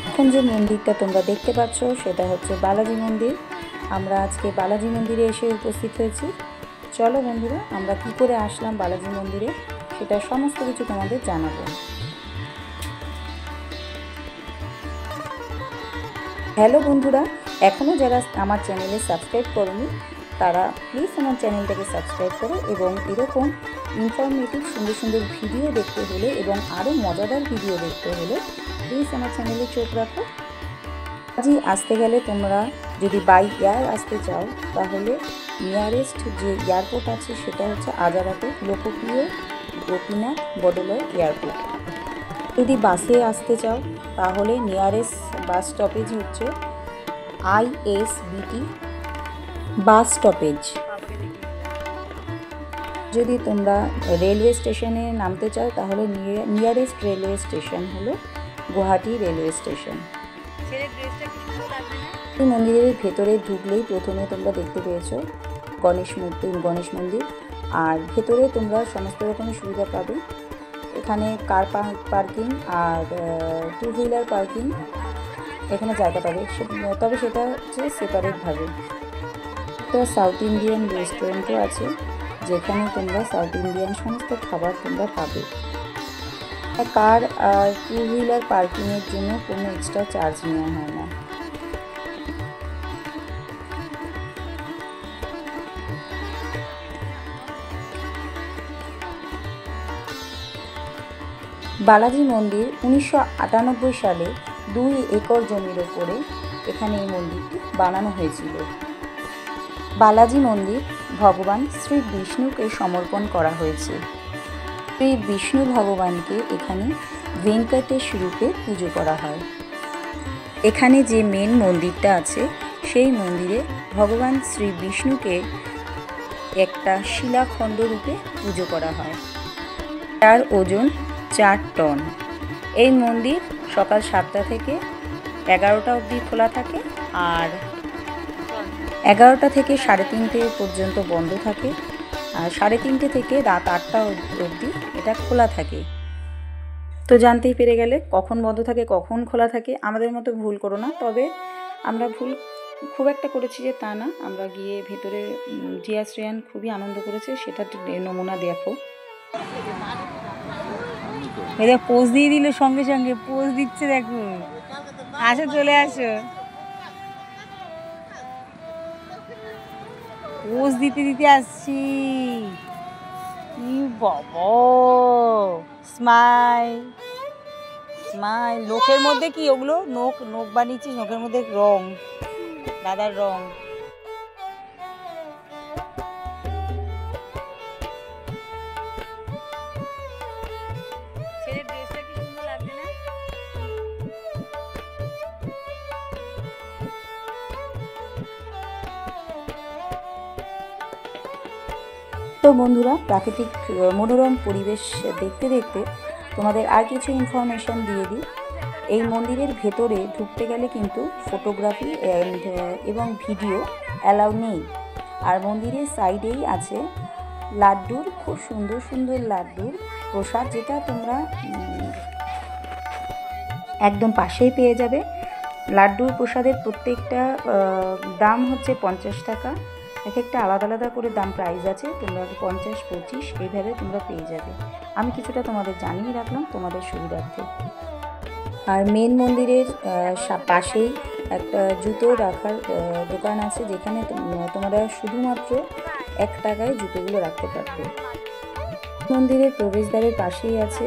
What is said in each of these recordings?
এখন যে মন্দিরটা তোমরা দেখতে পাচ্ছ সেটা হচ্ছে বালাজি মন্দির। আমরা আজকে বালাজি মন্দিরে এসে উপস্থিত হয়েছি। চলো বন্ধুরা, আমরা কী করে আসলাম বালাজি মন্দিরে সেটা সমস্ত কিছু তোমাদের জানাবো। হ্যালো বন্ধুরা, এখনও যারা আমার চ্যানেলে সাবস্ক্রাইব করোনি তারা প্লিজ আমার চ্যানেলটাকে সাবস্ক্রাইব করো, এবং এরকম ইনফরমেটিভ সুন্দর সুন্দর ভিডিও দেখতে হলে এবং আরও মজাদার ভিডিও দেখতে হলে প্লিজ আমার চ্যানেলে চোখ রাখো। আজই আসতে গেলে তোমরা যদি বাই এয়ার আসতে চাও তাহলে নিয়ারেস্ট যে এয়ারপোর্ট আছে সেটা হচ্ছে আজারাতে লোকপ্রিয় গোপীনাথ বড়োলয় এয়ারপোর্ট। যদি বাসে আসতে চাও তাহলে নিয়ারেস্ট বাস স্টপেজ হচ্ছে ISBT বাস স্টপেজ। যদি তোমরা রেলওয়ে স্টেশনে নামতে চাও তাহলে নিয়ারেস্ট রেলওয়ে স্টেশন হলো গুয়াহাটি রেলওয়ে স্টেশন। এই মন্দিরের ভেতরে ঢুকলেই প্রথমে তোমরা দেখতে পেয়েছো গণেশ মন্দির, আর ভেতরে তোমরা সমস্ত রকমের সুবিধা পাবে। এখানে কার পার্কিং আর 2 হুইলার পার্কিং এখানে জায়গা পাবে, তবে সেটা হচ্ছে সেপারেটভাবে। একটা সাউথ ইন্ডিয়ান রেস্টুরেন্টও আছে যেখানে তোমরা সাউথ ইন্ডিয়ান সমস্ত খাবার তোমরা পাবে। কার আর 2 হুইলার পার্কিংয়ের জন্য কোনো এক্সট্রা চার্জ নেওয়া হয় না। বালাজি মন্দির 1998 সালে 2 একর জমির ওপরে এখানে এই মন্দিরটি বানানো হয়েছিল। বালাজি মন্দির ভগবান শ্রী বিষ্ণুকে সমর্পণ করা হয়েছে। শ্রী বিষ্ণু ভগবানকে এখানে ভেঙ্কটেশ রূপে পুজো করা হয়। এখানে যে মেন মন্দিরটা আছে সেই মন্দিরে ভগবান শ্রী বিষ্ণুকে একটা শিলাখণ্ড রূপে পুজো করা হয়। তার ওজন 4 টন। এই মন্দির সকাল 7টা থেকে 11টা অবধি খোলা থাকে, আর 11টা থেকে 3:30 পর্যন্ত বন্ধ থাকে, আর 3:30 থেকে রাত 8টা অবধি এটা খোলা থাকে। তো জানতেই পেরে গেলে কখন বন্ধ থাকে কখন খোলা থাকে। আমাদের মতো ভুল করো না, তবে আমরা ভুল খুব একটা করেছি যে তা না। আমরা গিয়ে ভেতরে জিয়া শ্রেয়ান খুবই আনন্দ করেছে, সেটা নমুনা দেখো। এদের পোজ দিয়ে দিল, সঙ্গে সঙ্গে পোজ দিচ্ছে, দেখো। আসো, চলে আসো। পোজ দিতে দিতে আসছি। বাবা, স্মাইল স্মাইল। নখের মধ্যে কি ওগুলো? নখ বানিয়েছিস, নখের মধ্যে রং, দাদার রং। ছেলের ড্রেসটা কি সুন্দর লাগছে না? তো বন্ধুরা, প্রাকৃতিক মনোরম পরিবেশ দেখতে দেখতে তোমাদের আর কিছু ইনফরমেশন দিয়ে দিই। এই মন্দিরের ভেতরে ঢুকতে গেলে কিন্তু ফটোগ্রাফি এবং ভিডিও অ্যালাউ নেই। আর মন্দিরের সাইডেই আছে লাড্ডুর, খুব সুন্দর সুন্দর লাড্ডুর প্রসাদ, যেটা তোমরা একদম পাশেই পেয়ে যাবে। লাড্ডুর প্রসাদের প্রত্যেকটা দাম হচ্ছে 50 টাকা। এক একটা আলাদা আলাদা করে দাম প্রাইস আছে, তোমরা 50, 25 এইভাবে তোমরা পেয়ে যাবে। আমি কিছুটা তোমাদের জানিয়ে রাখলাম তোমাদের সুবিধার্থে। আর মেন মন্দিরের পাশেই একটা জুতো রাখার দোকান আছে, যেখানে তোমরা শুধুমাত্র 1 টাকায় জুতোগুলো রাখতে পারবে। মন্দিরের প্রবেশদ্বারের পাশেই আছে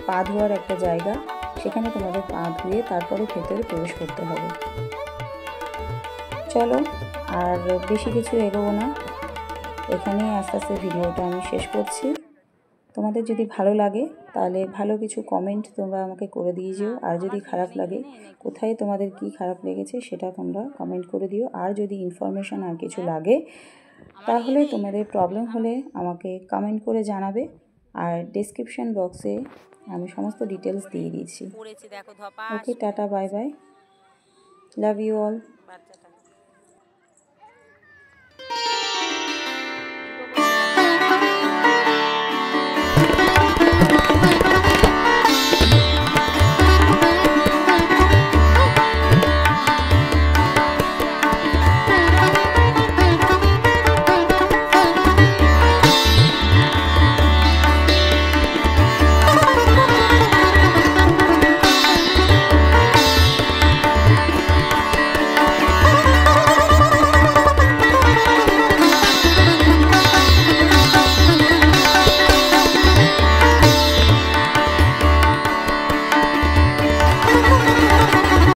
পা ধোয়ার একটা জায়গা, সেখানে তোমাদের পা ধুয়ে তারপরে ভেতরে প্রবেশ করতে হবে। চলো, আর বেশি কিছু এগোবো না, এখানেই আস্তে আস্তে ভিডিওটা আমি শেষ করছি। তোমাদের যদি ভালো লাগে তাহলে ভালো কিছু কমেন্ট তোমরা আমাকে করে দিয়ে যেও, আর যদি খারাপ লাগে, কোথায় তোমাদের কি খারাপ লেগেছে সেটা তোমরা কমেন্ট করে দিও। আর যদি ইনফরমেশান আর কিছু লাগে তাহলে তোমাদের প্রবলেম হলে আমাকে কমেন্ট করে জানাবে, আর ডেসক্রিপশন বক্সে আমি সমস্ত ডিটেলস দিয়ে দিয়েছি। Okay, tata, bye bye, love you all.